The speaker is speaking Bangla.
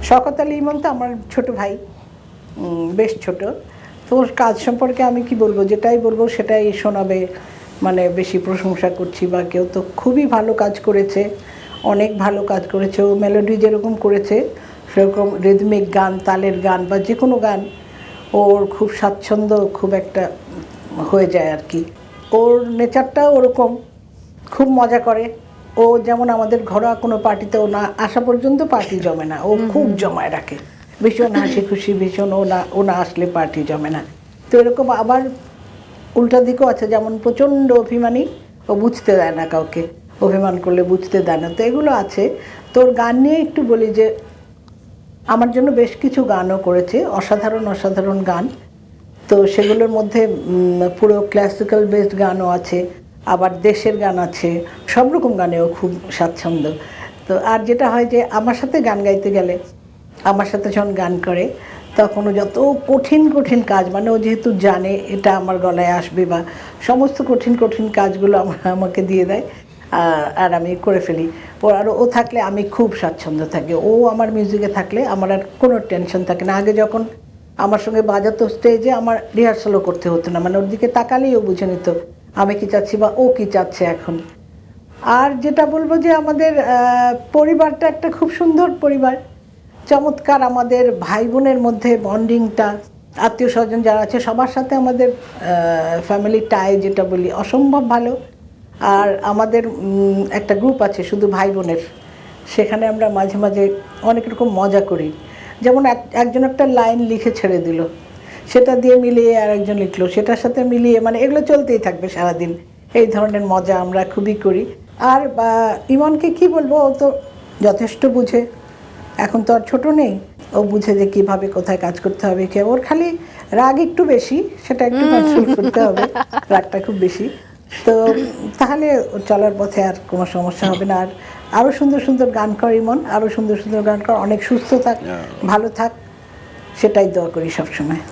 শওকত আলী ইমন তো আমার ছোট ভাই, বেশ ছোট। তো ওর কাজ সম্পর্কে আমি কি বলবো, যেটাই বলবো সেটাই শোনাবে, মানে বেশি প্রশংসা করছি বা কেউ। তো খুবই ভালো কাজ করেছে, অনেক ভালো কাজ করেছে। ও মেলোডি যেরকম করেছে সেরকম রিদমিক গান, তালের গান বা যে কোনো গান ওর খুব স্বাচ্ছন্দ্য, খুব একটা হয়ে যায় আর কি। ওর নেচারটাও ওরকম, খুব মজা করে। ও যেমন আমাদের ঘরোয়া কোনো পার্টিতে ও না আসা পর্যন্ত পার্টি জমে না, ও খুব জমায় রাখে, ভীষণ হাসি খুশি, ভীষণ। ও না আসলে পার্টি জমে না। তো এরকম আবার উল্টা দিকও আছে, যেমন প্রচণ্ড অভিমানী, ও বুঝতে দেয় না কাউকে, অভিমান করলে বুঝতে দেয় না। তো এগুলো আছে। তোর গান নিয়ে একটু বলি যে আমার জন্য বেশ কিছু গানও করেছে, অসাধারণ অসাধারণ গান। তো সেগুলোর মধ্যে পুরো ক্লাসিক্যাল বেসড গানও আছে, আবার দেশের গান আছে, সব রকম গানেও খুব স্বাচ্ছন্দ্য। তো আর যেটা হয় যে আমার সাথে গান গাইতে গেলে, আমার সাথে যখন গান করে তখন ও যত কঠিন কঠিন কাজ, মানে ও যেহেতু জানে এটা আমার গলায় আসবে, বা সমস্ত কঠিন কঠিন কাজগুলো আমাকে দিয়ে দেয়, আর আমি করে ফেলি। আর ও থাকলে আমি খুব স্বাচ্ছন্দ্য থাকি। ও আমার মিউজিকে থাকলে আমার আর কোনো টেনশন থাকে না। আগে যখন আমার সঙ্গে বাজাতো স্টেজে, আমার রিহার্সালও করতে হতো না, মানে ওর দিকে তাকালেই ও বুঝে নিত আমি কি চাচ্ছি বা ও কি চাচ্ছে এখন। আর যেটা বলবো যে আমাদের পরিবারটা একটা খুব সুন্দর পরিবার, চমৎকার। আমাদের ভাই বোনের মধ্যে বন্ডিংটা, আত্মীয় স্বজন যারা আছে সবার সাথে আমাদের ফ্যামিলি টাই যেটা বলি, অসম্ভব ভালো। আর আমাদের একটা গ্রুপ আছে শুধু ভাই বোনের, সেখানে আমরা মাঝে মাঝে অনেক রকম মজা করি। যেমন একজন একটা লাইন লিখে ছেড়ে দিল, সেটা দিয়ে মিলিয়ে আর একজন লিখলো, সেটার সাথে মিলিয়ে, মানে এগুলো চলতেই থাকবে সারাদিন। এই ধরনের মজা আমরা খুবই করি। আর ইমনকে কি বলবো, ও তো যথেষ্ট বুঝে, এখন তো আর ছোটো নেই, ও বুঝে যে কীভাবে কোথায় কাজ করতে হবে। ওর খালি রাগ একটু বেশি, সেটা একটু কন্ট্রোল করতে হবে, রাগটা খুব বেশি। তো তাহলে চলার পথে আর কোনো সমস্যা হবে না। আর আরও সুন্দর সুন্দর গান কর ইমন, আরও সুন্দর সুন্দর গান কর, অনেক সুস্থ থাক, ভালো থাক, সেটাই দোয়া করি সবসময়।